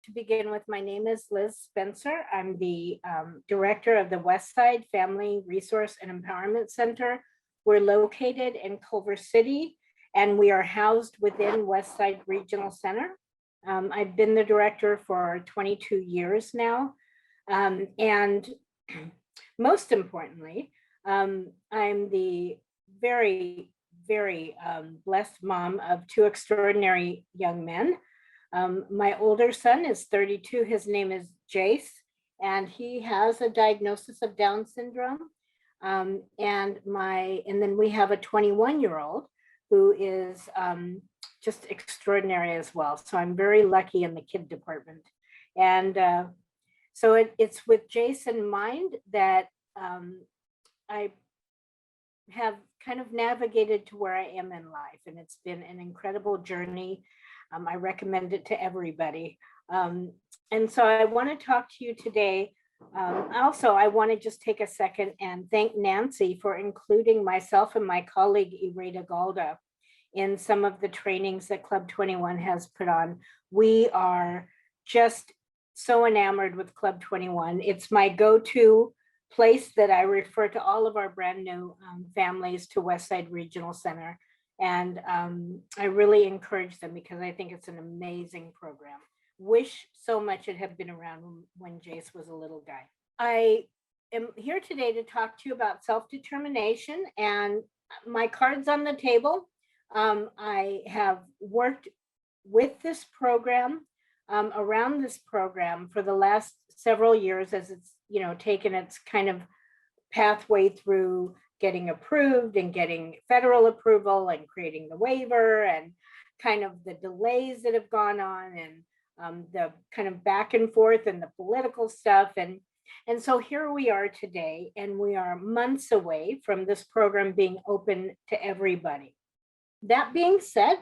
to begin with, my name is Liz Spencer. I'm the director of the Westside Family Resource and Empowerment Center. We're located in Culver City, and we are housed within Westside Regional Center. I've been the director for 22 years now. And most importantly, I'm the very blessed mom of two extraordinary young men. My older son is 32. His name is Jace, and he has a diagnosis of Down syndrome. And then we have a 21-year-old who is just extraordinary as well. So I'm very lucky in the kid department. And so it's with Jace in mind that I have kind of navigated to where I am in life, and it's been an incredible journey. I recommend it to everybody. And so I want to talk to you today. Also, I want to just take a second and thank Nancy for including myself and my colleague Ireda Galda in some of the trainings that Club 21 has put on. We are just so enamored with Club 21. It's my go-to place that I refer to all of our brand new families to Westside Regional Center. And I really encourage them because I think it's an amazing program. Wish so much it had been around when Jace was a little guy. I am here today to talk to you about self-determination, and my card's on the table. I have worked with this program, around this program for the last several years as it's, taken its kind of pathway through getting approved and getting federal approval and creating the waiver and kind of the delays that have gone on and the kind of back and forth and the political stuff. And so here we are today, and we are months away from this program being open to everybody. That being said,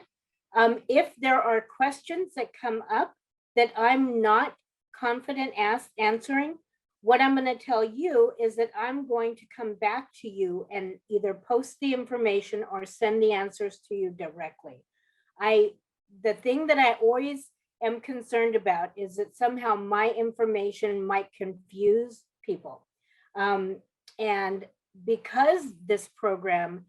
if there are questions that come up that I'm not confident answering, what I'm going to tell you is that I'm going to come back to you and either post the information or send the answers to you directly. The thing that I always am concerned about is that somehow my information might confuse people. And because this program,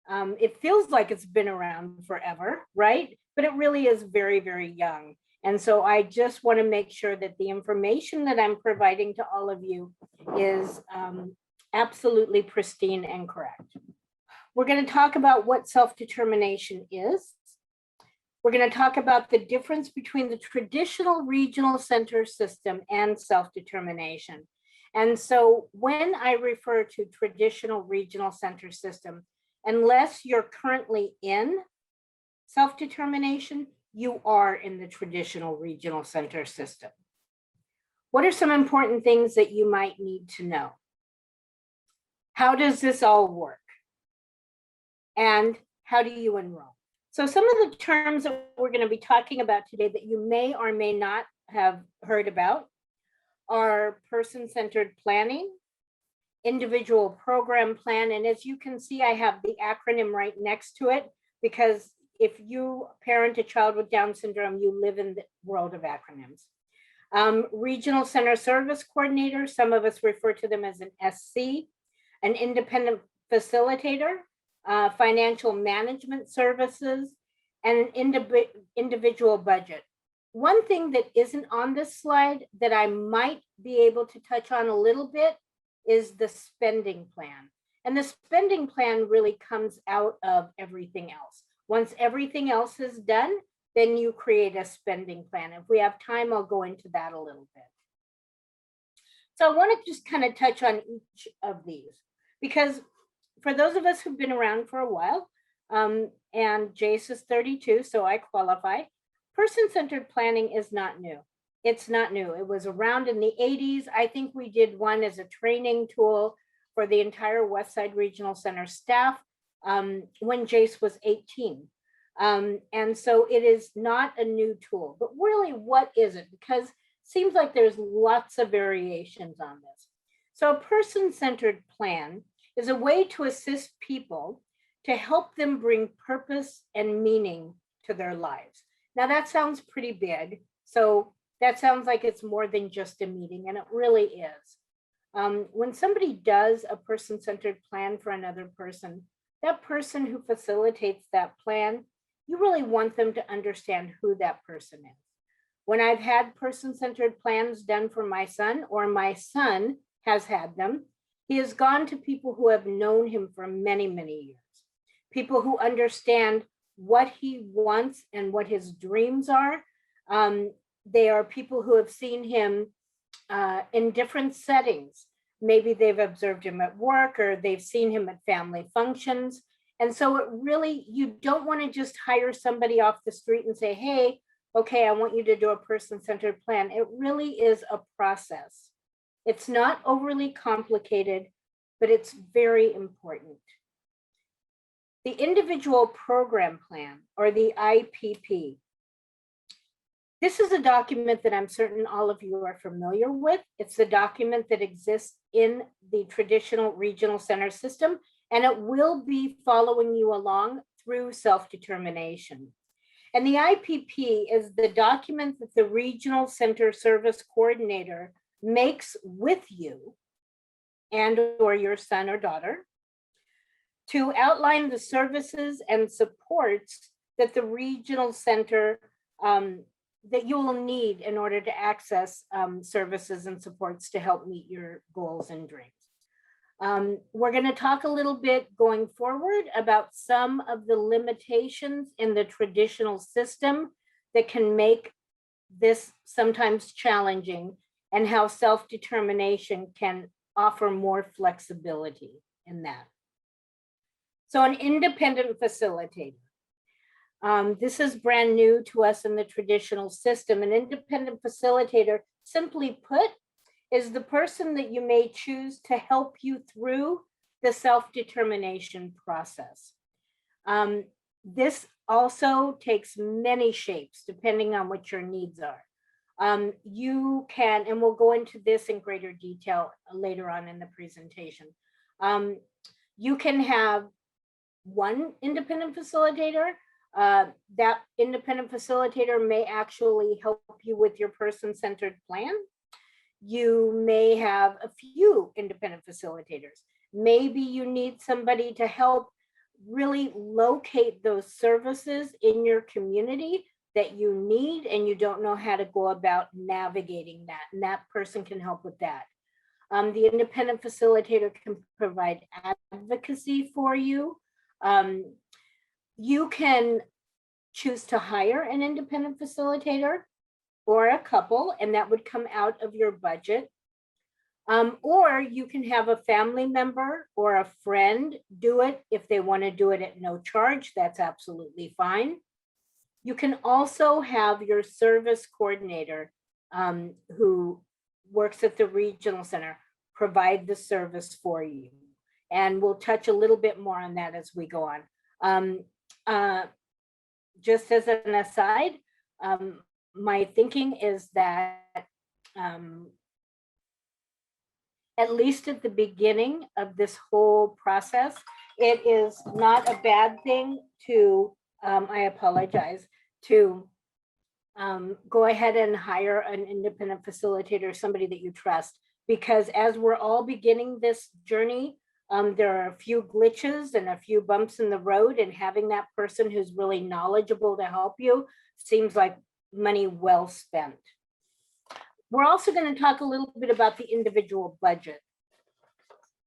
it feels like it's been around forever, right? But it really is very, very young. And so I just want to make sure that the information that I'm providing to all of you is absolutely pristine and correct. We're going to talk about what self-determination is. We're going to talk about the difference between the traditional regional center system and self-determination. And so when I refer to traditional regional center system, unless you're currently in self-determination, you are in the traditional regional center system. What are some important things that you might need to know? How does this all work? And how do you enroll? So some of the terms that we're going to be talking about today that you may or may not have heard about are person-centered planning, individual program plan. And as you can see, I have the acronym right next to it, because if you parent a child with Down syndrome, you live in the world of acronyms. Regional Center Service Coordinator, some of us refer to them as an SC, an independent facilitator, financial management services, and an individual budget. One thing that isn't on this slide that I might be able to touch on a little bit is the spending plan. And the spending plan really comes out of everything else. Once everything else is done, then you create a spending plan. If we have time, I'll go into that a little bit. So I want to just kind of touch on each of these, because for those of us who've been around for a while, and Jace is 32, so I qualify, person-centered planning is not new. It's not new. It was around in the 80s. I think we did one as a training tool for the entire Westside Regional Center staff when Jace was 18. And so it is not a new tool, but really, what is it? Because it seems like there's lots of variations on this. So a person-centered plan is a way to assist people to help them bring purpose and meaning to their lives. Now that sounds pretty big. So that sounds like it's more than just a meeting, and it really is. When somebody does a person-centered plan for another person, that person who facilitates that plan, you really want them to understand who that person is. When I've had person-centered plans done for my son, or my son has had them, he has gone to people who have known him for many, many years, people who understand what he wants and what his dreams are. They are people who have seen him in different settings. Maybe they've observed him at work, or they've seen him at family functions. And so it really, you don't want to just hire somebody off the street and say, hey, okay, I want you to do a person-centered plan. It really is a process. It's not overly complicated, but it's very important. The individual program plan, or the IPP. This is a document that I'm certain all of you are familiar with. It's the document that exists in the traditional regional center system, and it will be following you along through self-determination. And the IPP is the document that the regional center service coordinator makes with you and or your son or daughter to outline the services and supports that the regional center that you will need in order to access services and supports to help meet your goals and dreams. We're going to talk a little bit going forward about some of the limitations in the traditional system that can make this sometimes challenging, and how self-determination can offer more flexibility in that. So an independent facilitator. This is brand new to us in the traditional system. An independent facilitator, simply put, is the person that you may choose to help you through the self-determination process. This also takes many shapes depending on what your needs are. You can, and we'll go into this in greater detail later on in the presentation. You can have one independent facilitator. That independent facilitator may actually help you with your person-centered plan. You may have a few independent facilitators. Maybe you need somebody to help really locate those services in your community that you need, and you don't know how to go about navigating that, and that person can help with that. The independent facilitator can provide advocacy for you. You can choose to hire an independent facilitator or a couple, and that would come out of your budget. Or you can have a family member or a friend do it. If they want to do it at no charge, that's absolutely fine. You can also have your service coordinator who works at the regional center provide the service for you. And we'll touch a little bit more on that as we go on. Just as an aside, my thinking is that at least at the beginning of this whole process, it is not a bad thing to, I apologize, to go ahead and hire an independent facilitator, somebody that you trust, because as we're all beginning this journey, there are a few glitches and a few bumps in the road, and having that person who's really knowledgeable to help you seems like money well spent. We're also going to talk a little bit about the individual budget.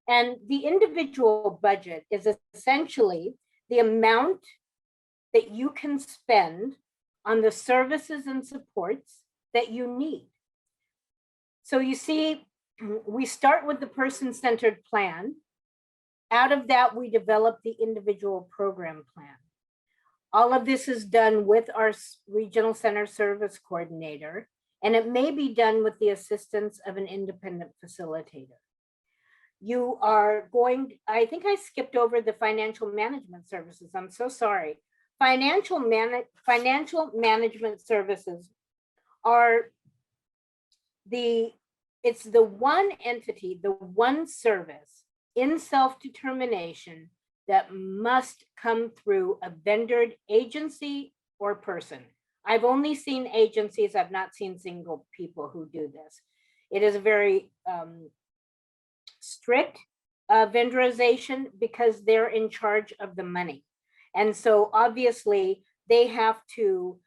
And the individual budget is essentially the amount that you can spend on the services and supports that you need. So you see, we start with the person-centered plan. Out of that, we develop the individual program plan. All of this is done with our regional center service coordinator, and it may be done with the assistance of an independent facilitator. You are going, I think I skipped over the financial management services. I'm so sorry. Financial management services are it's the one entity, the one service in self-determination that must come through a vendored agency or person. I've only seen agencies, I've not seen single people who do this. It is a very strict vendorization because they're in charge of the money. And so obviously they have to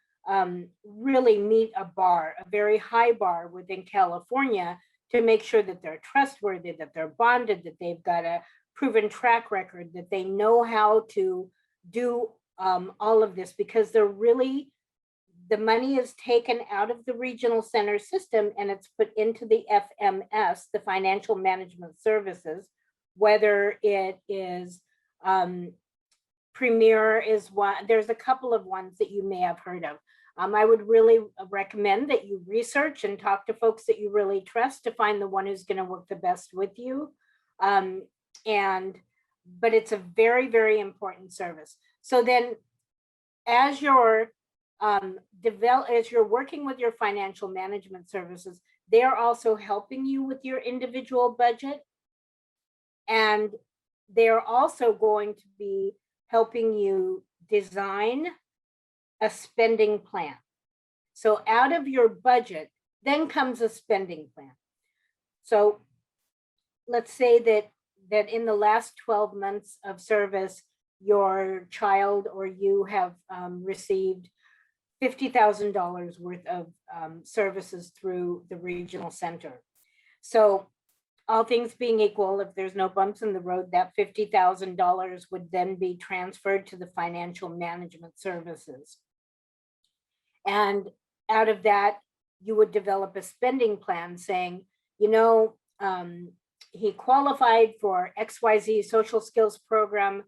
really meet a bar, a very high bar within California to make sure that they're trustworthy, that they're bonded, that they've got a proven track record, that they know how to do all of this, because they're really, the money is taken out of the regional center system and it's put into the FMS, the financial management services, whether it is Premier is one, there's a couple of ones that you may have heard of. I would really recommend that you research and talk to folks that you really trust to find the one who's going to work the best with you. But it's a very, very important service. So then as you're as you're working with your financial management services, they're also helping you with your individual budget. And they're also going to be helping you design a spending plan. So out of your budget, then comes a spending plan. So let's say that in the last 12 months of service, your child or you have received $50,000 worth of services through the regional center. So all things being equal, if there's no bumps in the road, that $50,000 would then be transferred to the financial management services. And out of that, you would develop a spending plan saying, you know, he qualified for XYZ social skills program.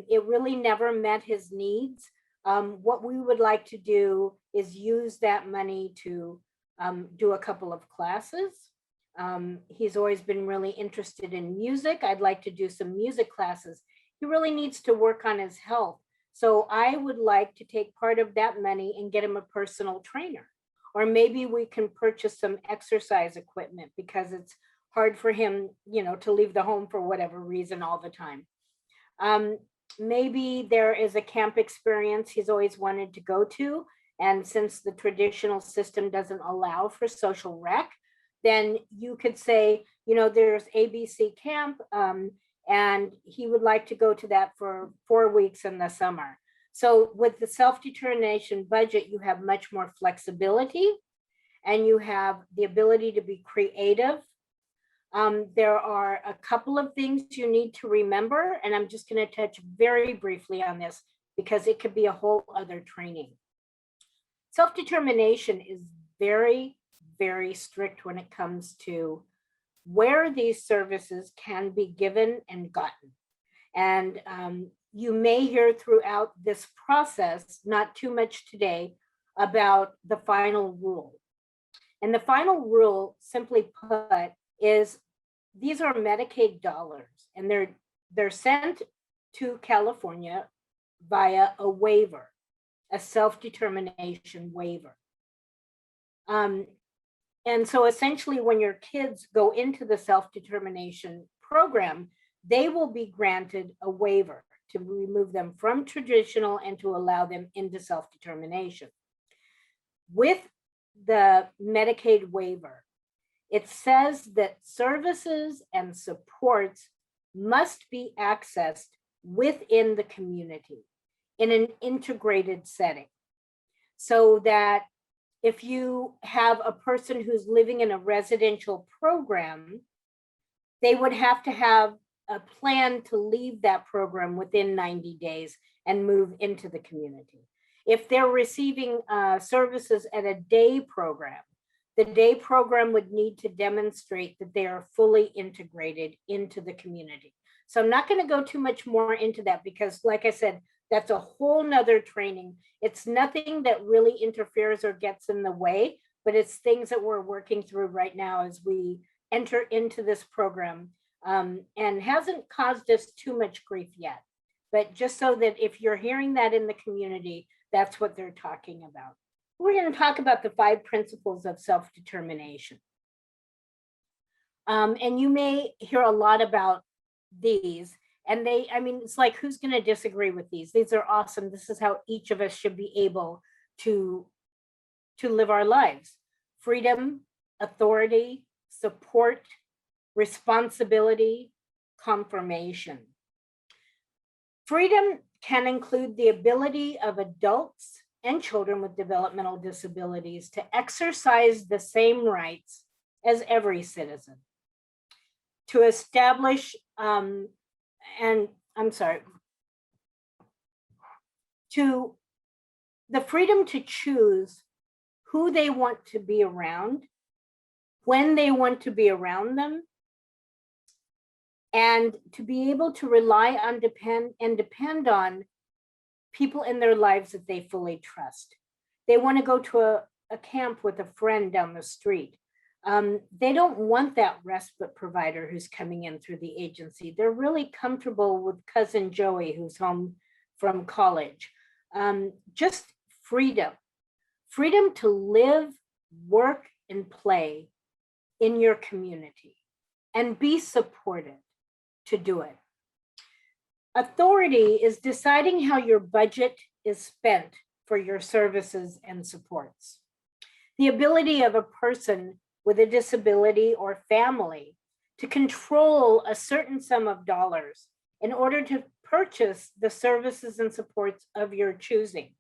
It really never met his needs. What we would like to do is use that money to do a couple of classes. He's always been really interested in music. I'd like to do some music classes. He really needs to work on his health. So I would like to take part of that money and get him a personal trainer. Or maybe we can purchase some exercise equipment because it's hard for him, you know, to leave the home for whatever reason all the time. Maybe there is a camp experience he's always wanted to go to. And since the traditional system doesn't allow for social rec, then you could say, you know, there's ABC camp and he would like to go to that for 4 weeks in the summer. So with the self-determination budget, you have much more flexibility and you have the ability to be creative. There are a couple of things you need to remember, and I'm just going to touch very briefly on this because it could be a whole other training. Self-determination is very, very strict when it comes to where these services can be given and gotten. And you may hear throughout this process, not too much today, about the final rule. And the final rule, simply put, is these are Medicaid dollars, and they're sent to California via a waiver, a self-determination waiver. And so essentially when your kids go into the self-determination program, they will be granted a waiver to remove them from traditional and to allow them into self-determination. With the Medicaid waiver, it says that services and supports must be accessed within the community in an integrated setting, so that if you have a person who's living in a residential program, they would have to have a plan to leave that program within 90 days and move into the community. If they're receiving services at a day program, the day program would need to demonstrate that they are fully integrated into the community. So I'm not going to go too much more into that because, like I said, that's a whole nother training. It's nothing that really interferes or gets in the way, but it's things that we're working through right now as we enter into this program, and hasn't caused us too much grief yet. But just so that if you're hearing that in the community, that's what they're talking about. We're going to talk about the 5 principles of self-determination. And you may hear a lot about these. And I mean, it's like, who's going to disagree with these? These are awesome. This is how each of us should be able to live our lives. Freedom, authority, support, responsibility, confirmation. Freedom can include the ability of adults and children with developmental disabilities to exercise the same rights as every citizen. To establish, to the freedom to choose who they want to be around, when they want to be around them, and to be able to rely on, depend on people in their lives that they fully trust. They want to go to a camp with a friend down the street. They don't want that respite provider who's coming in through the agency. They're really comfortable with cousin Joey who's home from college. Just freedom. Freedom to live, work, and play in your community and be supported to do it. Authority is deciding how your budget is spent for your services and supports. The ability of a person with a disability or family to control a certain sum of dollars in order to purchase the services and supports of your choosing.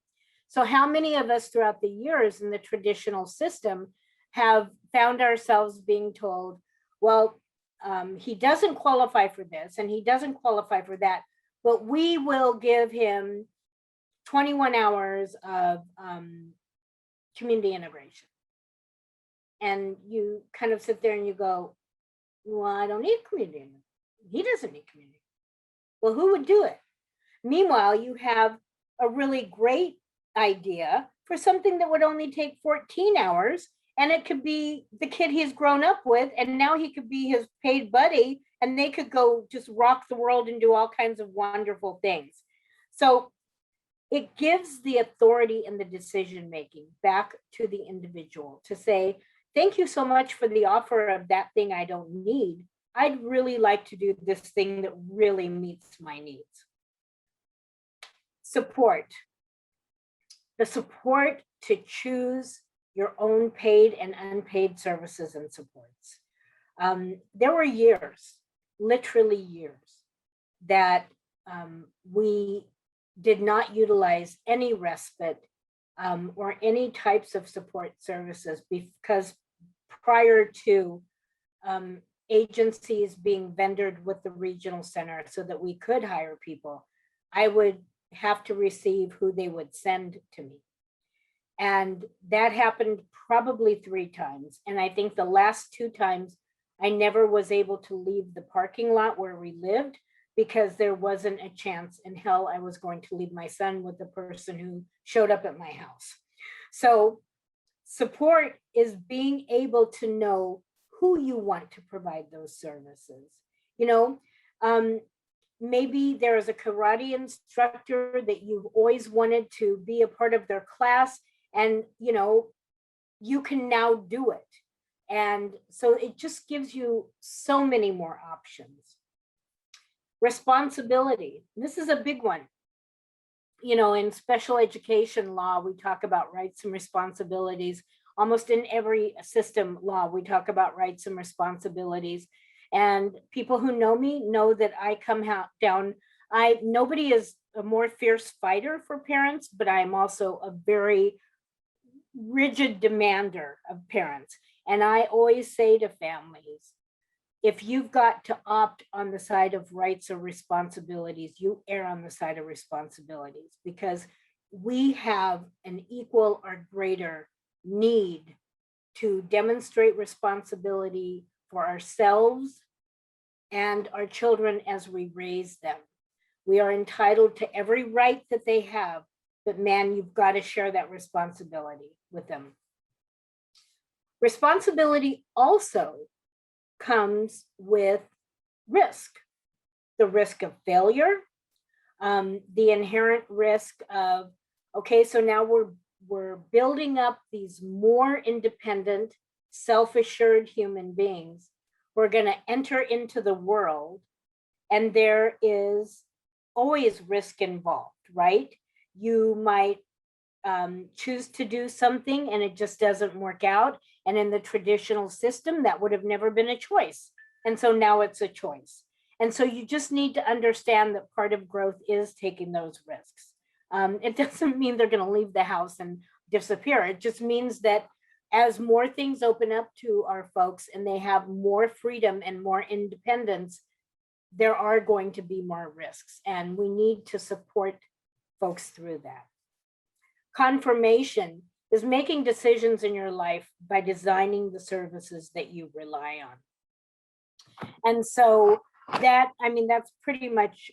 So how many of us throughout the years in the traditional system have found ourselves being told, well, he doesn't qualify for this and he doesn't qualify for that, but we will give him 21 hours of community integration. And you kind of sit there and you go, well, I don't need community integration. He doesn't need community. Well, who would do it? Meanwhile, you have a really great idea for something that would only take 14 hours, and it could be the kid he's grown up with, and now he could be his paid buddy, and they could go just rock the world and do all kinds of wonderful things. So it gives the authority and the decision-making back to the individual to say, thank you so much for the offer of that thing I don't need. I'd really like to do this thing that really meets my needs. Support. The support to choose your own paid and unpaid services and supports. There were years, literally years, that we did not utilize any respite or any types of support services because prior to agencies being vendored with the regional center so that we could hire people, I would have to receive who they would send to me. And that happened probably 3 times. And I think the last 2 times I never was able to leave the parking lot where we lived because there wasn't a chance in hell I was going to leave my son with the person who showed up at my house. So support is being able to know who you want to provide those services. You know, maybe there is a karate instructor that you've always wanted to be a part of their class, and you know, you can now do it. And so it just gives you so many more options. Responsibility. This is a big one. You know, in special education law, we talk about rights and responsibilities. Almost in every system law, we talk about rights and responsibilities. And people who know me know that I come down. Nobody is a more fierce fighter for parents, but I'm also a very rigid demander of parents. And I always say to families, if you've got to opt on the side of rights or responsibilities, you err on the side of responsibilities, because we have an equal or greater need to demonstrate responsibility for ourselves and our children as we raise them. We are entitled to every right that they have, but man, you've got to share that responsibility with them. Responsibility also comes with risk, the risk of failure, the inherent risk of, okay, so now we're building up these more independent, self-assured human beings. We're going to enter into the world, and there is always risk involved, right? You might choose to do something and it just doesn't work out. And in the traditional system, that would have never been a choice. And so now it's a choice. And so you just need to understand that part of growth is taking those risks. It doesn't mean they're going to leave the house and disappear. It just means that as more things open up to our folks and they have more freedom and more independence, there are going to be more risks, and we need to support folks through that. Confirmation is making decisions in your life by designing the services that you rely on. And so that, I mean, that's pretty much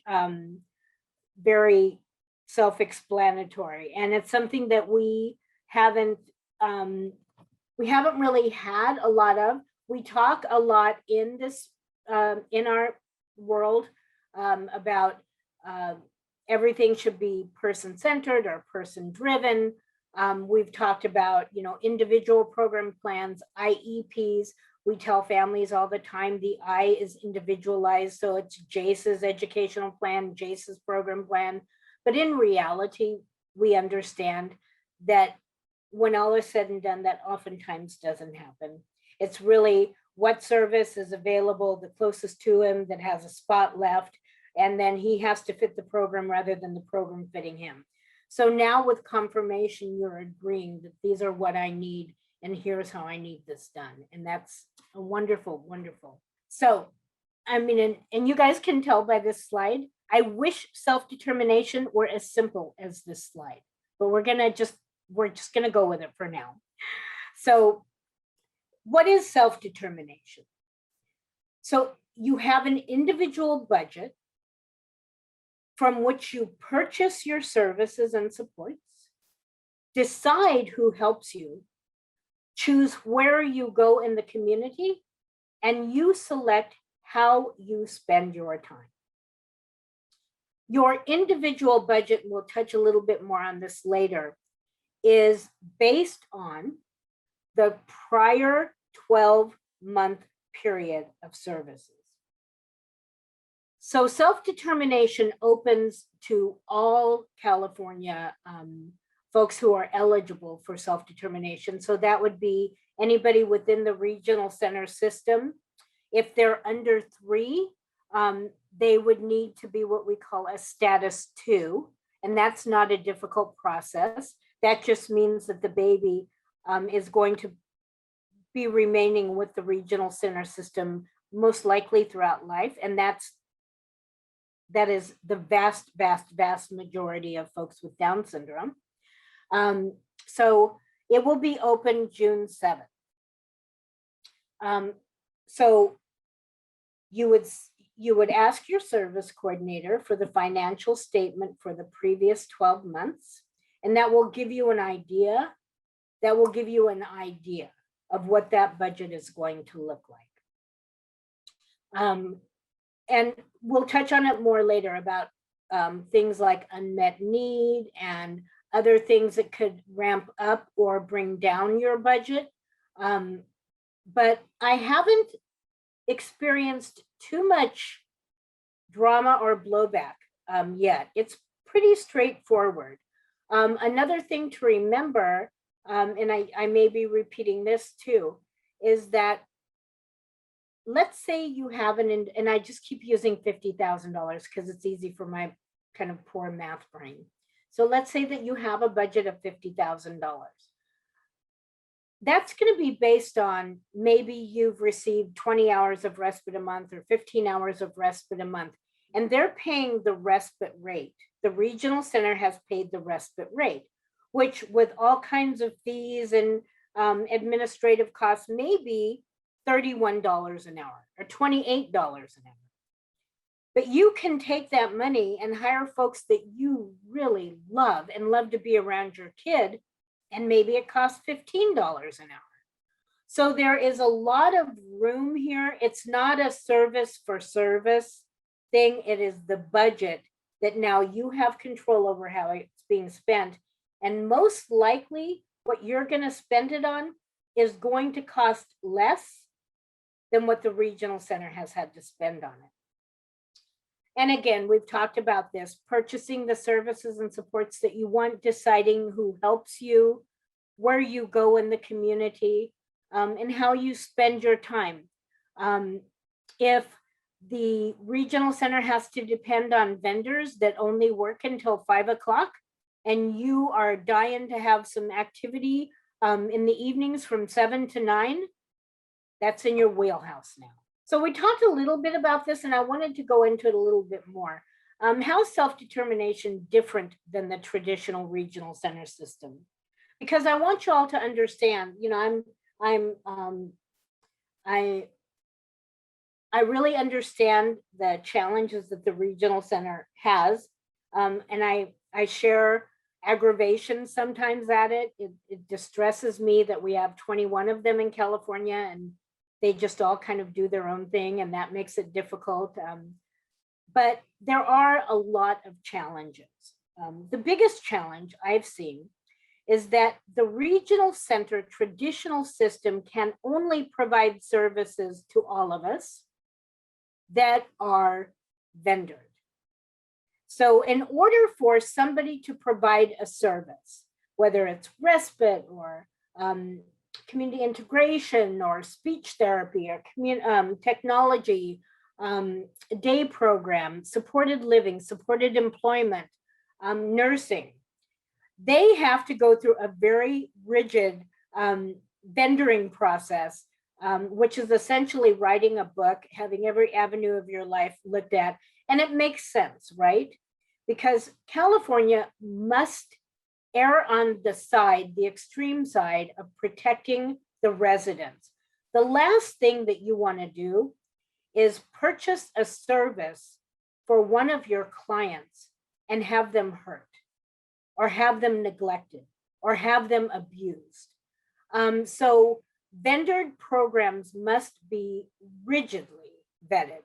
very self-explanatory. And it's something that we haven't really had a lot of. We talk a lot in this, in our world about everything should be person-centered or person-driven. We've talked about, individual program plans, IEPs. We tell families all the time the I is individualized, so it's Jace's educational plan, Jace's program plan. But in reality, we understand that when all is said and done, that oftentimes doesn't happen. It's really what service is available, the closest to him that has a spot left, and then he has to fit the program rather than the program fitting him. So now with confirmation, you're agreeing that these are what I need, and here's how I need this done. And that's a wonderful, wonderful. So, I mean, and you guys can tell by this slide, I wish self-determination were as simple as this slide, but we're just gonna go with it for now. So what is self-determination? So you have an individual budget from which you purchase your services and supports, decide who helps you, choose where you go in the community, and you select how you spend your time. Your individual budget, we'll touch a little bit more on this later, is based on the prior 12-month period of services. So self-determination opens to all California folks who are eligible for self-determination. So that would be anybody within the regional center system. If they're under 3, they would need to be what we call a status 2, and that's not a difficult process. That just means that the baby is going to be remaining with the regional center system most likely throughout life, and that is the vast, vast, vast majority of folks with Down syndrome. So it will be open June 7th. So you would ask your service coordinator for the financial statement for the previous 12 months, and that will give you an idea. That will give you an idea of what that budget is going to look like. And we'll touch on it more later about things like unmet need and other things that could ramp up or bring down your budget. But I haven't experienced too much drama or blowback yet. It's pretty straightforward. Another thing to remember, and I may be repeating this too, is that let's say you have and I just keep using $50,000 because it's easy for my kind of poor math brain. So let's say that you have a budget of $50,000. That's going to be based on maybe you've received 20 hours of respite a month or 15 hours of respite a month, and they're paying the respite rate. The regional center has paid the respite rate, which with all kinds of fees and administrative costs may be $31 an hour or $28 an hour. But you can take that money and hire folks that you really love and love to be around your kid, and maybe it costs $15 an hour. So there is a lot of room here. It's not a service for service thing. It is the budget that now you have control over how it's being spent. And most likely what you're going to spend it on is going to cost less than what the regional center has had to spend on it. And again, we've talked about this, purchasing the services and supports that you want, deciding who helps you, where you go in the community, and how you spend your time. If the regional center has to depend on vendors that only work until 5 o'clock, and you are dying to have some activity in the evenings from 7 to 9, that's in your wheelhouse now. So we talked a little bit about this, and I wanted to go into it a little bit more. How is self-determination different than the traditional regional center system? Because I want you all to understand, you know, I really understand the challenges that the regional center has, and I share aggravation sometimes at it. It distresses me that we have 21 of them in California, and they just all kind of do their own thing, and that makes it difficult. But there are a lot of challenges. The biggest challenge I've seen is that the regional center traditional system can only provide services to all of us that are vendored. So in order for somebody to provide a service, whether it's respite or community integration or speech therapy or technology, day program, supported living, supported employment, nursing, they have to go through a very rigid vendoring process, which is essentially writing a book, having every avenue of your life looked at. And it makes sense, right? Because California must err on the side, the extreme side of protecting the residents. The last thing that you want to do is purchase a service for one of your clients and have them hurt, or have them neglected, or have them abused. So vendored programs must be rigidly vetted.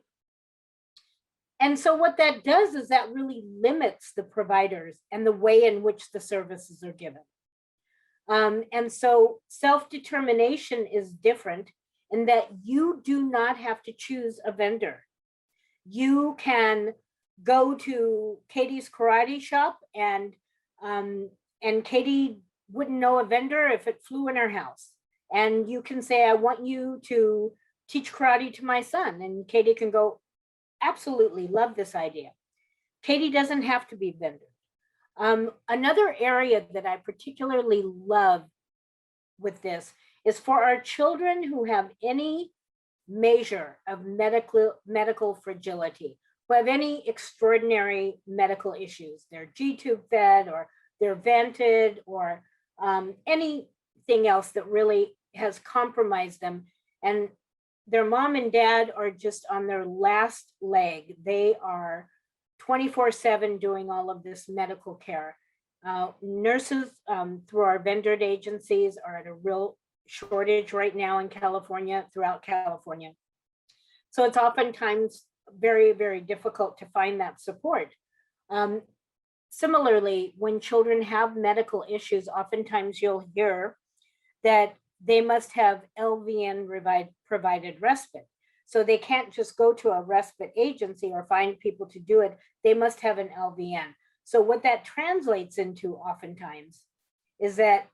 And so what that does is that really limits the providers and the way in which the services are given. And so self-determination is different in that you do not have to choose a vendor. You can go to Katie's karate shop, and Katie wouldn't know a vendor if it flew in her house. And you can say, I want you to teach karate to my son. And Katie can go, absolutely, love this idea. Katie doesn't have to be vendored. Another area that I particularly love with this is for our children who have any measure of medical fragility, who have any extraordinary medical issues. They're G-tube fed, or they're vented, or anything else that really has compromised them. And their mom and dad are just on their last leg. They are 24/7 doing all of this medical care. Nurses through our vendored agencies are at a real shortage right now in California, throughout California. So it's oftentimes very, very difficult to find that support. Similarly, when children have medical issues, oftentimes you'll hear that they must have LVN provided respite. So they can't just go to a respite agency or find people to do it. They must have an LVN. So what that translates into oftentimes is that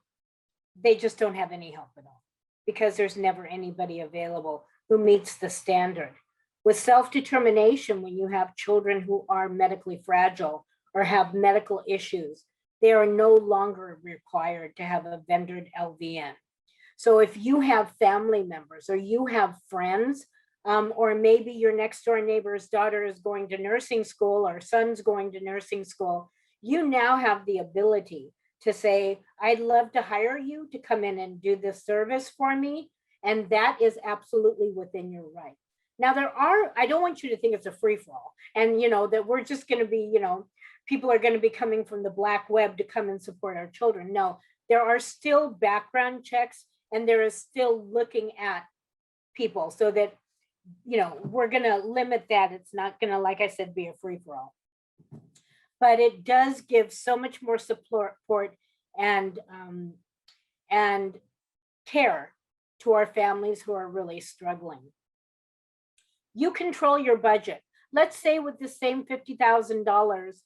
they just don't have any help at all, because there's never anybody available who meets the standard. With self-determination, when you have children who are medically fragile or have medical issues, they are no longer required to have a vendored LVN. So if you have family members, or you have friends, or maybe your next door neighbor's daughter is going to nursing school, or son's going to nursing school, you now have the ability to say, I'd love to hire you to come in and do this service for me. And that is absolutely within your right. Now I don't want you to think it's a free for all, and that we're just going to be, people are going to be coming from the black web to come and support our children. No, there are still background checks, and there is still looking at people, so that, we're going to limit that. It's not going to, like I said, be a free for all. But it does give so much more support and care to our families who are really struggling. You control your budget. let's say with the same $50,000,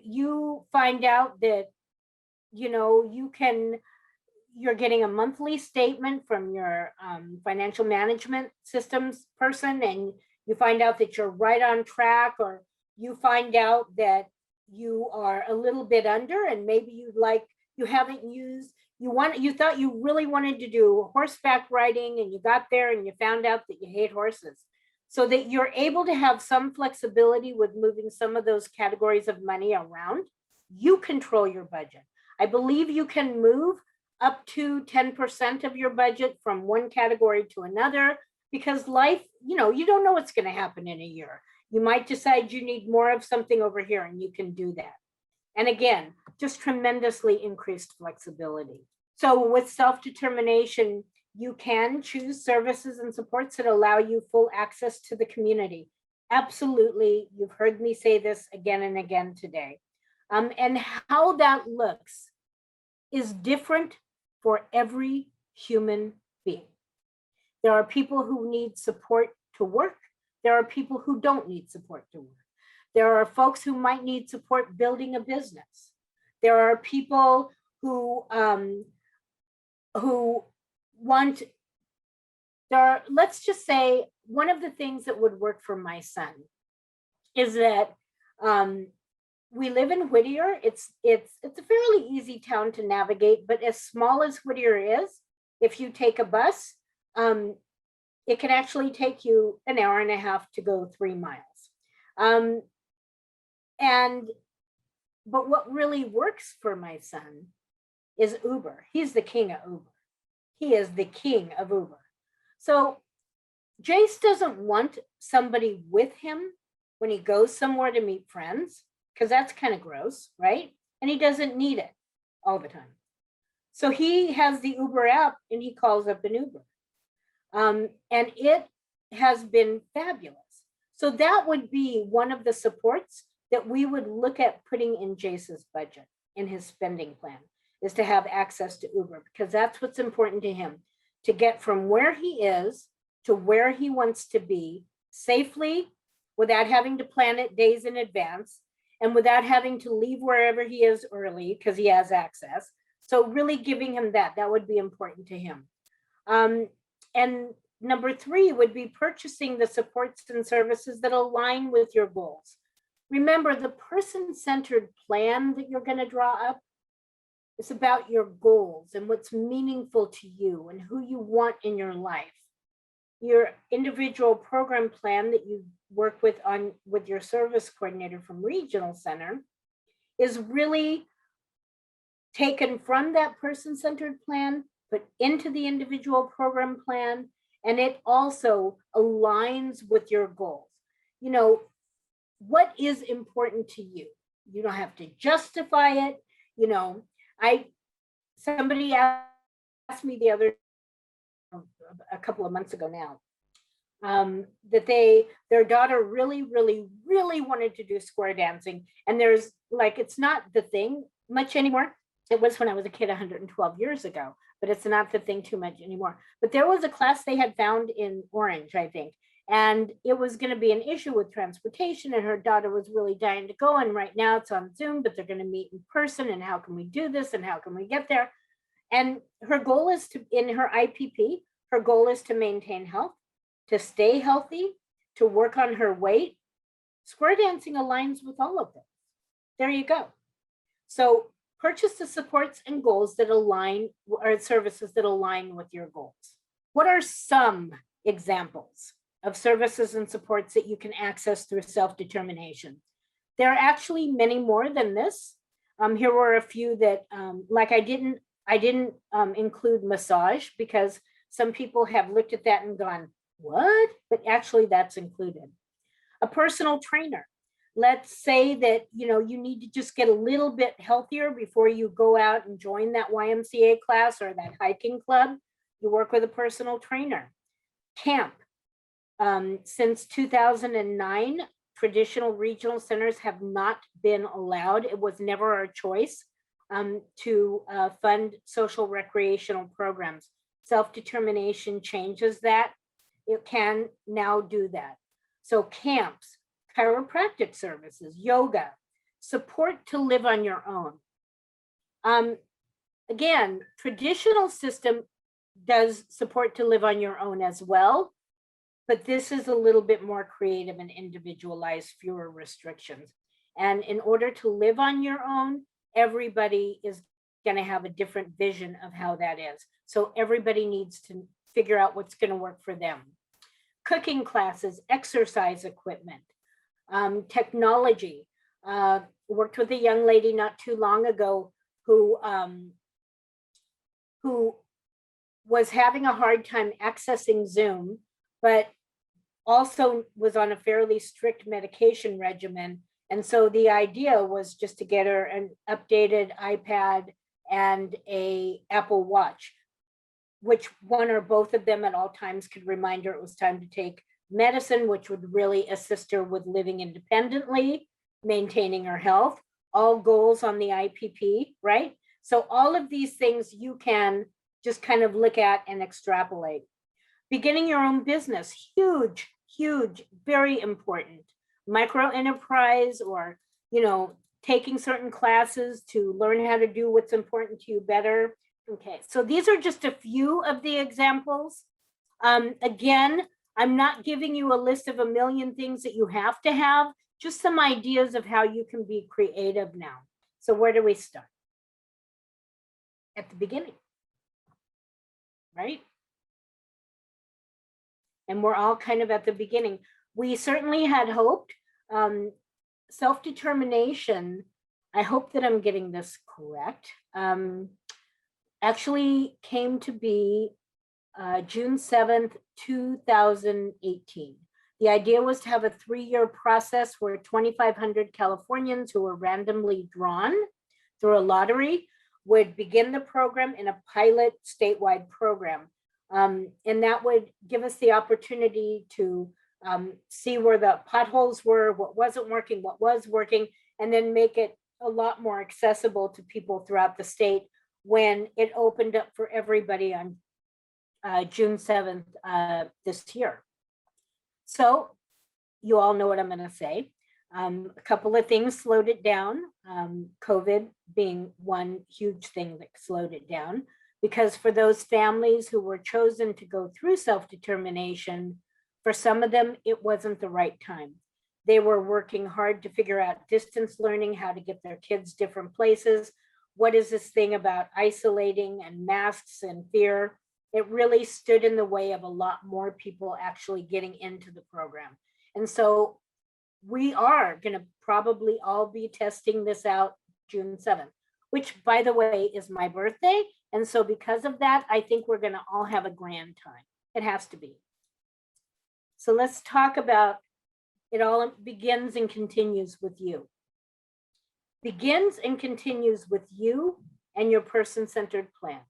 you find out that, you're getting a monthly statement from your financial management systems person, and you find out that you're right on track, or you find out that you are a little bit under, and maybe you haven't used, you thought you really wanted to do horseback riding, and you got there and you found out that you hate horses. So that you're able to have some flexibility with moving some of those categories of money around. You control your budget. I believe you can move up to 10% of your budget from one category to another, because life, you don't know what's going to happen in a year. You might decide you need more of something over here, and you can do that. And again, just tremendously increased flexibility. So with self-determination, you can choose services and supports that allow you full access to the community. Absolutely. You've heard me say this again and again today. And how that looks is different for every human being. There are people who need support to work. There are people who don't need support to work. There are folks who might need support building a business. There are people who want, let's just say, one of the things that would work for my son is that we live in Whittier. It's a fairly easy town to navigate, but as small as Whittier is, if you take a bus, it can actually take you an hour and a half to go 3 miles. But what really works for my son is Uber. He's the king of Uber. He is the king of Uber. So Jace doesn't want somebody with him when he goes somewhere to meet friends, because that's kind of gross, right? And he doesn't need it all the time. So he has the Uber app, and he calls up an Uber. And it has been fabulous. So that would be one of the supports that we would look at putting in Jace's budget, in his spending plan, is to have access to Uber, because that's what's important to him, to get from where he is to where he wants to be safely, without having to plan it days in advance, and without having to leave wherever he is early because he has access. So really giving him that would be important to him. And number 3 would be purchasing the supports and services that align with your goals. Remember, the person-centered plan that you're going to draw up is about your goals and what's meaningful to you and who you want in your life. Your individual program plan that you work with your service coordinator from Regional Center is really taken from that person-centered plan, put into the individual program plan, and it also aligns with your goals. What is important to you? You don't have to justify it. Somebody asked me the other, a couple of months ago now, that their daughter really, really, really wanted to do square dancing. And there's it's not the thing much anymore. It was when I was a kid 112 years ago, but it's not the thing too much anymore. But there was a class they had found in Orange, I think, and it was going to be an issue with transportation, and her daughter was really dying to go. And right now it's on Zoom, but they're going to meet in person. And how can we do this? And how can we get there? And her goal is to, in her IPP, her goal is to maintain health, to stay healthy, to work on her weight. Square dancing aligns with all of this. There you go. So purchase the supports and goals that align, or services that align with your goals. What are some examples of services and supports that you can access through self-determination? There are actually many more than this. Here were a few that, I didn't include massage, because some people have looked at that and gone, what? But actually that's included. A personal trainer. Let's say that, you need to just get a little bit healthier before you go out and join that YMCA class or that hiking club. You work with a personal trainer. Camp. Since 2009, traditional regional centers have not been allowed. It was never our choice to fund social recreational programs. Self-determination changes that. It can now do that. So camps, chiropractic services, yoga, support to live on your own. Again, traditional system does support to live on your own as well, but this is a little bit more creative and individualized, fewer restrictions. And in order to live on your own, everybody is going to have a different vision of how that is. So everybody needs to figure out what's going to work for them. Cooking classes, exercise equipment, technology. Worked with a young lady not too long ago who was having a hard time accessing Zoom, but also was on a fairly strict medication regimen. And so the idea was just to get her an updated iPad and a Apple Watch, which one or both of them at all times could remind her it was time to take medicine, which would really assist her with living independently, maintaining her health, all goals on the IPP, right? So all of these things you can just kind of look at and extrapolate. Beginning your own business, huge, huge, very important. Micro enterprise, or, you know, taking certain classes to learn how to do what's important to you better. Okay, so these are just a few of the examples. Again, I'm not giving you a list of a million things that you have to have, just some ideas of how you can be creative now. So where do we start? At the beginning, right? And we're all kind of at the beginning. We certainly had hoped. Self-determination, I hope that I'm getting this correct, actually came to be June 7th, 2018. The idea was to have a 3-year process where 2,500 Californians who were randomly drawn through a lottery would begin the program in a pilot statewide program. And that would give us the opportunity to see where the potholes were, what wasn't working, what was working, and then make it a lot more accessible to people throughout the state when it opened up for everybody on June 7th this year. So you all know what I'm going to say. A couple of things slowed it down, COVID being one huge thing that slowed it down, because for those families who were chosen to go through self-determination, for some of them, it wasn't the right time. They were working hard to figure out distance learning, how to get their kids different places. What is this thing about isolating and masks and fear? It really stood in the way of a lot more people actually getting into the program. And so we are going to probably all be testing this out June 7th, which, by the way, is my birthday. And so because of that, I think we're going to all have a grand time. It has to be. So let's talk about it. All begins and continues with you. Begins and continues with you and your person-centered plan.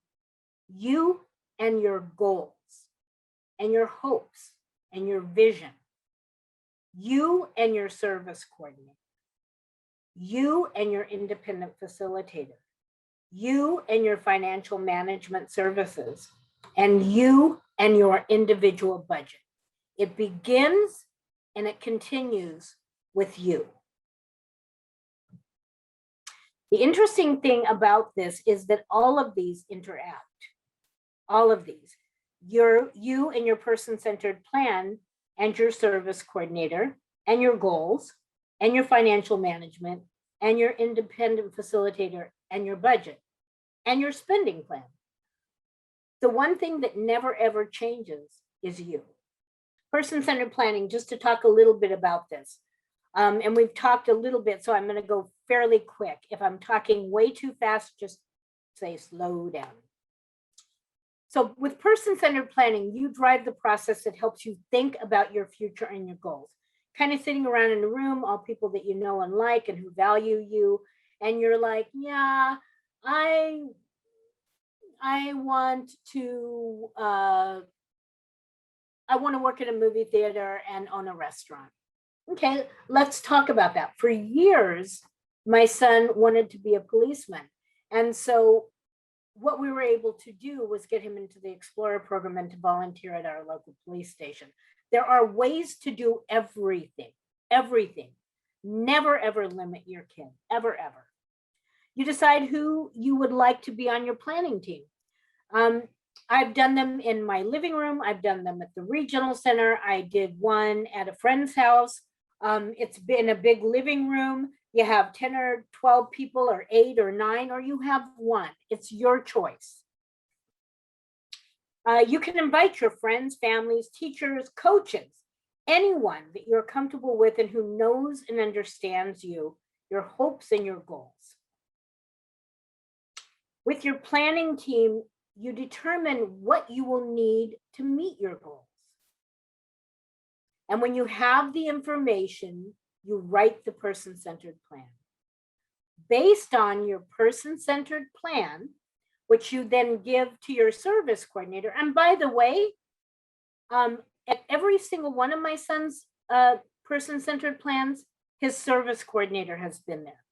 You and your goals and your hopes and your vision. You and your service coordinator. You and your independent facilitator. You and your financial management services. And you and your individual budget. It begins and it continues with you. The interesting thing about this is that all of these interact. All of these. You and your person-centered plan and your service coordinator and your goals and your financial management and your independent facilitator and your budget and your spending plan. The one thing that never ever changes is you. Person-centered planning, just to talk a little bit about this. And we've talked a little bit, so I'm going to go fairly quick. If I'm talking way too fast, just say slow down. So with person-centered planning, you drive the process that helps you think about your future and your goals. Kind of sitting around in a room, all people that you know and like and who value you. And you're like, yeah, I want to work in a movie theater and own a restaurant. Okay, let's talk about that. For years, my son wanted to be a policeman. And so what we were able to do was get him into the Explorer program and to volunteer at our local police station. There are ways to do everything. everything. Never, ever limit your kid, ever, ever. You decide who you would like to be on your planning team. I've done them in my living room. I've done them at the regional center. I did one at a friend's house. It's been a big living room. You have 10 or 12 people or 8 or 9, or you have one. It's your choice. You can invite your friends, families, teachers, coaches, anyone that you're comfortable with and who knows and understands you, your hopes and your goals. With your planning team, you determine what you will need to meet your goals. And when you have the information, you write the person-centered plan. Based on your person-centered plan, which you then give to your service coordinator. And by the way, at every single one of my son's person-centered plans, his service coordinator has been there.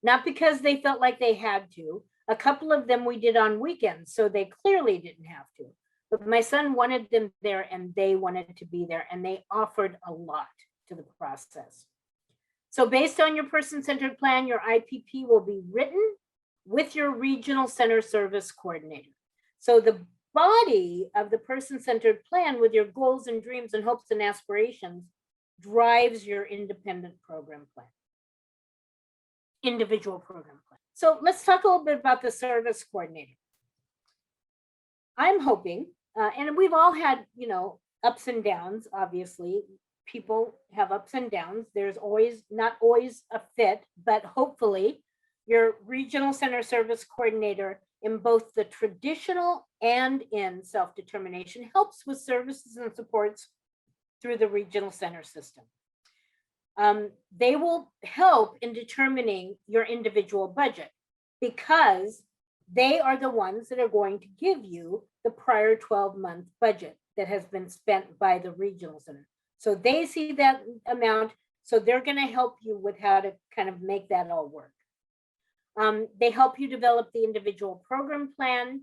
Not because they felt like they had to. A couple of them we did on weekends, so they clearly didn't have to. But my son wanted them there and they wanted to be there, and they offered a lot to the process. So based on your person-centered plan, your IPP will be written with your regional center service coordinator. So the body of the person-centered plan with your goals and dreams and hopes and aspirations drives your independent program plan, individual program plan. So let's talk a little bit about the service coordinator. I'm hoping, and we've all had, ups and downs, obviously. People have ups and downs. There's not always a fit, but hopefully your regional center service coordinator in both the traditional and in self-determination helps with services and supports through the regional center system. They will help in determining your individual budget because they are the ones that are going to give you the prior 12-month budget that has been spent by the regional center. So they see that amount, so they're going to help you with how to kind of make that all work. They help you develop the individual program plan.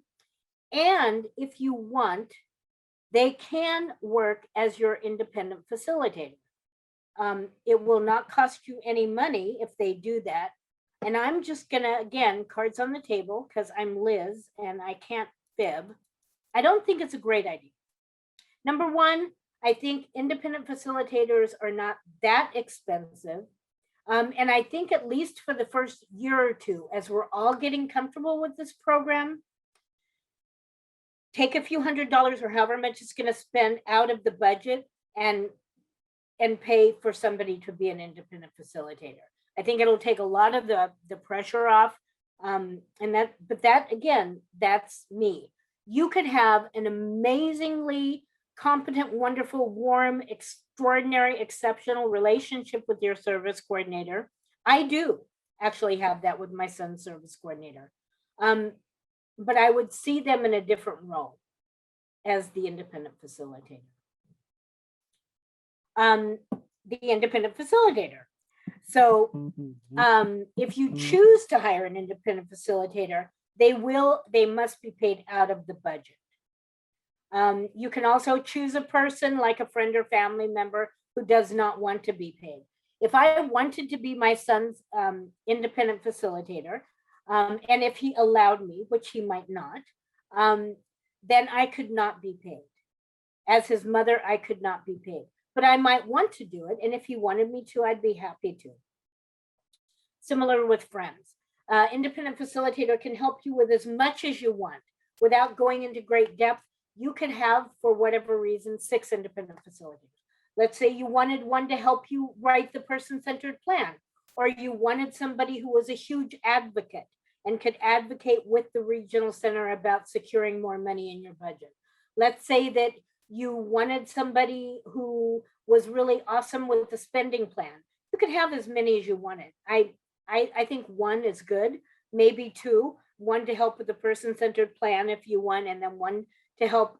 And if you want, they can work as your independent facilitator. It will not cost you any money if they do that. And I'm just gonna, again, cards on the table, because I'm Liz and I can't fib. I don't think it's a great idea. Number one, I think independent facilitators are not that expensive. And I think at least for the first year or two, as we're all getting comfortable with this program, take a few $100s or however much it's going to spend out of the budget and pay for somebody to be an independent facilitator. I think it'll take a lot of the pressure off. But that again, that's me. You could have an amazingly competent, wonderful, warm, extraordinary, exceptional relationship with your service coordinator. I do actually have that with my son's service coordinator. But I would see them in a different role as the independent facilitator. The independent facilitator. So if you choose to hire an independent facilitator, they must be paid out of the budget. You can also choose a person like a friend or family member who does not want to be paid. If I wanted to be my son's independent facilitator, and if he allowed me, which he might not, then I could not be paid. As his mother, I could not be paid. But I might want to do it. And if he wanted me to, I'd be happy to. Similar with friends. Independent facilitator can help you with as much as you want without going into great depth. You could have, for whatever reason, 6 independent facilitators. Let's say you wanted one to help you write the person-centered plan, or you wanted somebody who was a huge advocate and could advocate with the regional center about securing more money in your budget. Let's say that you wanted somebody who was really awesome with the spending plan. You could have as many as you wanted. I think 1 is good, maybe 2, 1 to help with the person-centered plan if you want, and then 1 to help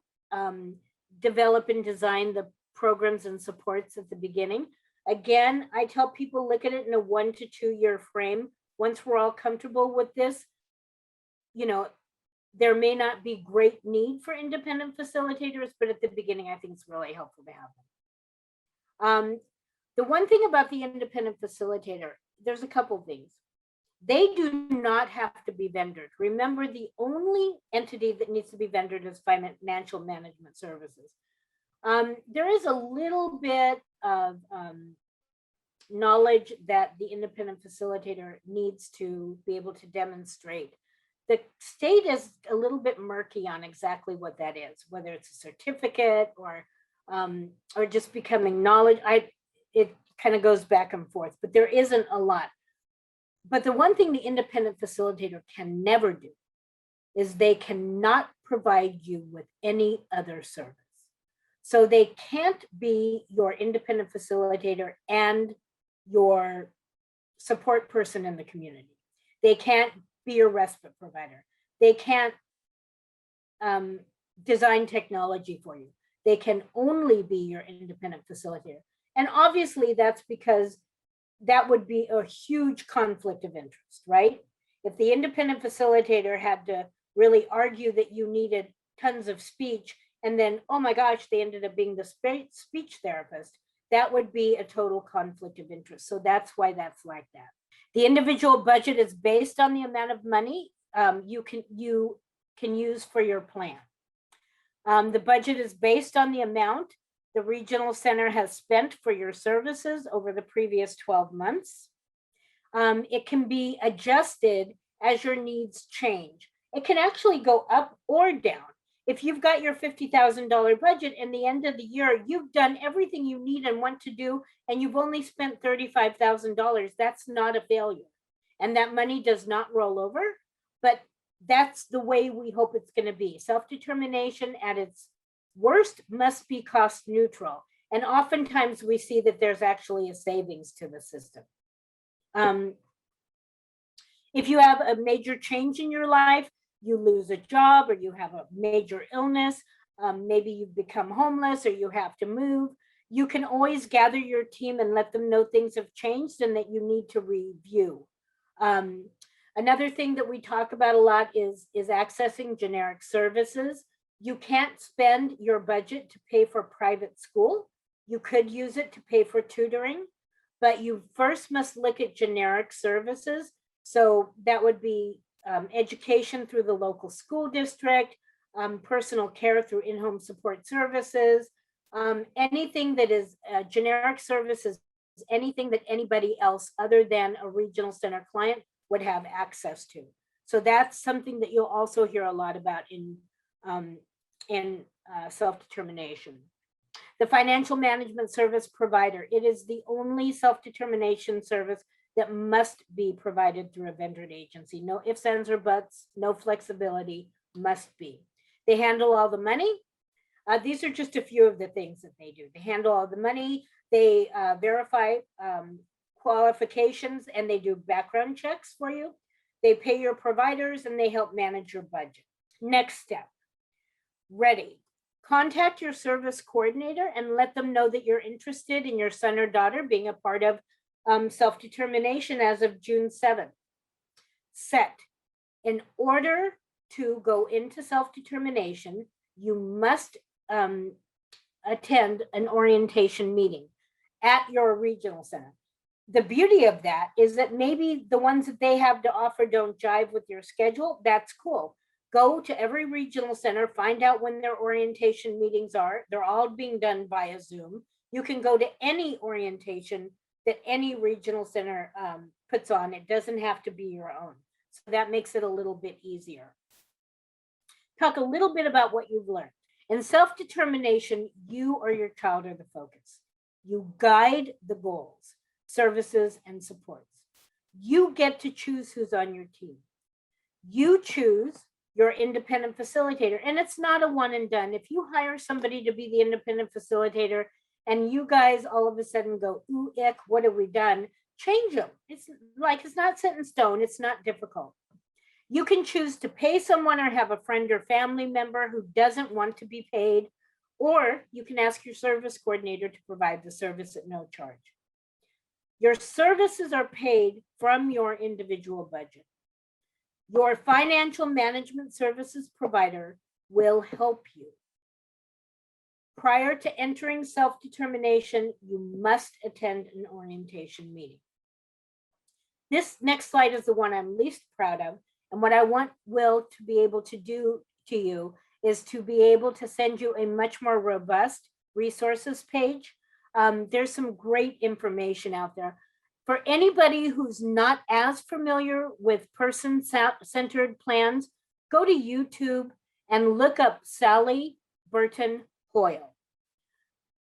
develop and design the programs and supports at the beginning. Again, I tell people look at it in a 1 to 2 year frame. Once we're all comfortable with this, there may not be great need for independent facilitators, but at the beginning, I think it's really helpful to have them. The one thing about the independent facilitator, there's a couple things. They do not have to be vendored. Remember, the only entity that needs to be vendored is financial management services. There is a little bit of knowledge that the independent facilitator needs to be able to demonstrate. The state is a little bit murky on exactly what that is, whether it's a certificate or just becoming knowledge. It kind of goes back and forth, but there isn't a lot. But the one thing the independent facilitator can never do is they cannot provide you with any other service. So they can't be your independent facilitator and your support person in the community. They can't be your respite provider. They can't design technology for you. They can only be your independent facilitator. And obviously that's because that would be a huge conflict of interest, right? If the independent facilitator had to really argue that you needed tons of speech, and then, oh my gosh, they ended up being the speech therapist, that would be a total conflict of interest. So that's why that's like that. The individual budget is based on the amount of money you can use for your plan. The budget is based on the amount the regional center has spent for your services over the previous 12 months. It can be adjusted as your needs change. It can actually go up or down. If you've got your $50,000 budget and the end of the year, you've done everything you need and want to do, and you've only spent $35,000, that's not a failure. And that money does not roll over, but that's the way we hope it's going to be. Self-determination at its worst must be cost neutral. And oftentimes we see that there's actually a savings to the system. If you have a major change in your life, you lose a job or you have a major illness, maybe you've become homeless or you have to move, you can always gather your team and let them know things have changed and that you need to review. Another thing that we talk about a lot is accessing generic services. You can't spend your budget to pay for private school. You could use it to pay for tutoring, but you first must look at generic services. So that would be education through the local school district, personal care through in-home support services, anything that is generic services, anything that anybody else other than a regional center client would have access to. So that's something that you'll also hear a lot about in self-determination. The financial management service provider, it is the only self-determination service that must be provided through a vendored agency. No ifs, ands, or buts, no flexibility, must be. They handle all the money. These are just a few of the things that they do. They handle all the money, they verify qualifications, and they do background checks for you. They pay your providers and they help manage your budget. Next step, ready. Contact your service coordinator and let them know that you're interested in your son or daughter being a part of self-determination as of June 7th. Set. In order to go into self-determination, you must attend an orientation meeting at your regional center. The beauty of that is that maybe the ones that they have to offer don't jive with your schedule. That's cool. Go to every regional center, find out when their orientation meetings are. They're all being done via Zoom. You can go to any orientation that any regional center puts on. It doesn't have to be your own. So that makes it a little bit easier. Talk a little bit about what you've learned. In self-determination, you or your child are the focus. You guide the goals, services, and supports. You get to choose who's on your team. You choose your independent facilitator, and it's not a one and done. If you hire somebody to be the independent facilitator and you guys all of a sudden go, ooh, ick, what have we done? Change them. It's not set in stone. It's not difficult. You can choose to pay someone or have a friend or family member who doesn't want to be paid, or you can ask your service coordinator to provide the service at no charge. Your services are paid from your individual budget. Your financial management services provider will help you. prior to entering self-determination, you must attend an orientation meeting. This next slide is the one I'm least proud of. And what I want Will to be able to do to you is to be able to send you a much more robust resources page. There's some great information out there. For anybody who's not as familiar with person-centered plans, go to YouTube and look up Sally Burton Hoyle.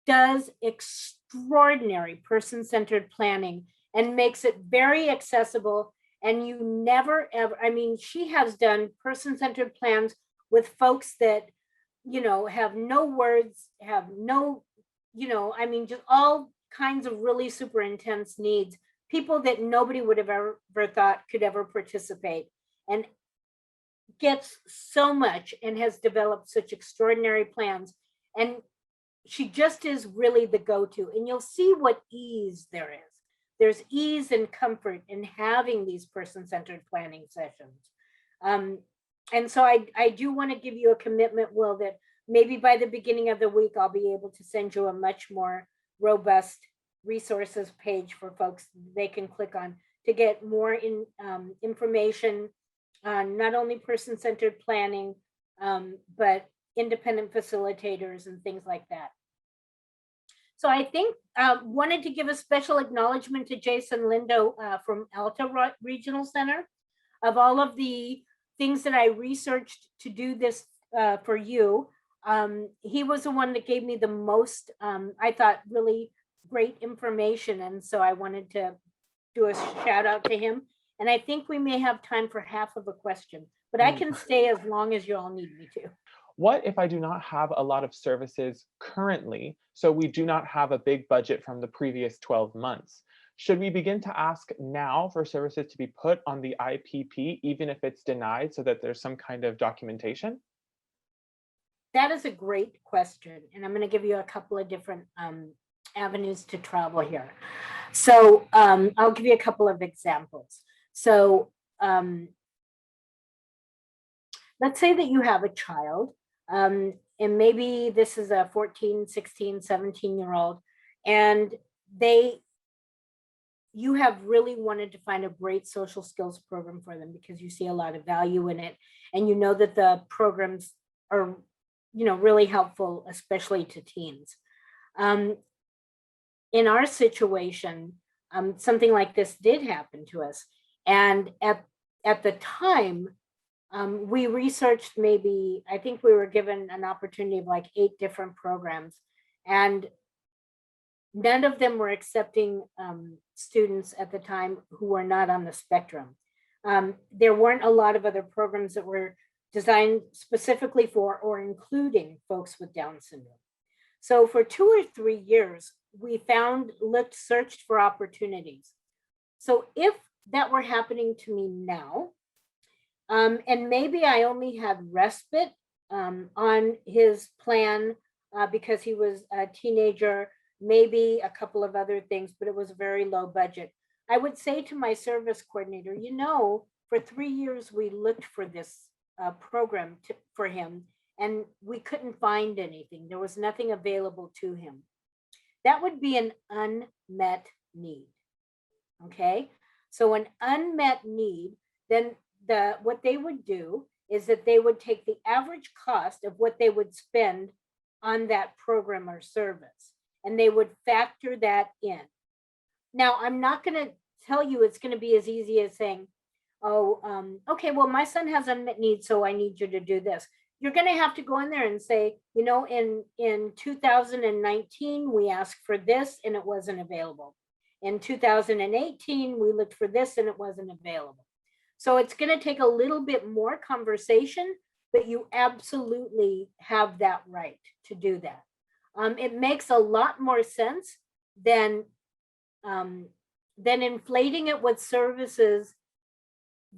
Does extraordinary person-centered planning and makes it very accessible. And you never ever, I mean, she has done person-centered plans with folks that, you know, have no words, have no, you know, I mean, just all kinds of really super intense needs, people that nobody would have ever thought could ever participate, and gets so much and has developed such extraordinary plans. And she just is really the go-to, and you'll see what ease there is. There's ease and comfort in having these person-centered planning sessions. And so I do want to give you a commitment, Will, that maybe by the beginning of the week, I'll be able to send you a much more robust resources page for folks they can click on to get more information on not only person-centered planning, but independent facilitators and things like that. So I think wanted to give a special acknowledgement to Jason Lindo from Alta Regional Center of all of the things that I researched to do this for you. He was the one that gave me the most, I thought, really great information. And so I wanted to do a shout out to him. And I think we may have time for half of a question, but I can stay as long as you all need me to. What if I do not have a lot of services currently, so we do not have a big budget from the previous 12 months? Should we begin to ask now for services to be put on the IPP, even if it's denied, so that there's some kind of documentation? That is a great question. And I'm going to give you a couple of different avenues to travel here. So I'll give you a couple of examples. So let's say that you have a child, and maybe this is a 14, 16, 17-year-old, and you have really wanted to find a great social skills program for them because you see a lot of value in it, and you know that the programs are, you know, really helpful, especially to teens. In our situation, something like this did happen to us, and at the time, we researched maybe, I think we were given an opportunity of like 8 different programs, and none of them were accepting students at the time who were not on the spectrum. There weren't a lot of other programs that were designed specifically for or including folks with Down syndrome. So for 2 or 3 years, we searched for opportunities. So if that were happening to me now, and maybe I only had respite on his plan because he was a teenager, maybe a couple of other things, but it was a very low budget. I would say to my service coordinator, you know, for 3 years, we looked for this program for him, and we couldn't find anything. There was nothing available to him. That would be an unmet need. Okay, so an unmet need, then what they would do is that they would take the average cost of what they would spend on that program or service, and they would factor that in. Now, I'm not going to tell you it's going to be as easy as saying, oh, okay, well, my son has unmet needs, so I need you to do this. You're going to have to go in there and say, you know, in 2019, we asked for this and it wasn't available. In 2018, we looked for this and it wasn't available. So it's going to take a little bit more conversation, but you absolutely have that right to do that. It makes a lot more sense than inflating it with services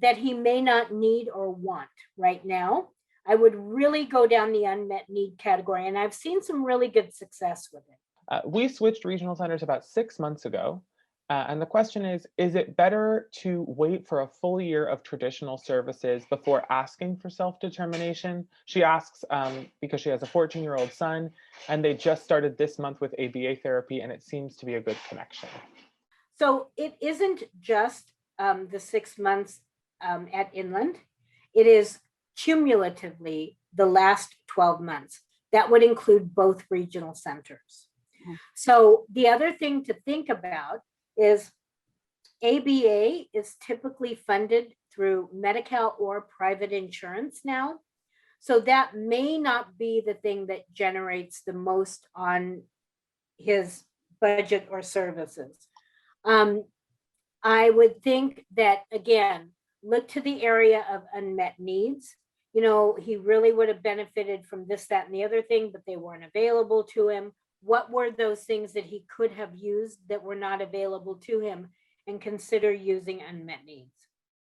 that he may not need or want right now. I would really go down the unmet need category, and I've seen some really good success with it. We switched regional centers about 6 months ago, And the question is it better to wait for a full year of traditional services before asking for self-determination? She asks because she has a 14-year-old son, and they just started this month with ABA therapy, and it seems to be a good connection. So it isn't just the 6 months at Inland. It is cumulatively the last 12 months. That would include both regional centers. So the other thing to think about is ABA is typically funded through Medi-Cal or private insurance now. So that may not be the thing that generates the most on his budget or services. I would think that, again, look to the area of unmet needs. You know, he really would have benefited from this, that, and the other thing, but they weren't available to him. What were those things that he could have used that were not available to him, and consider using unmet needs?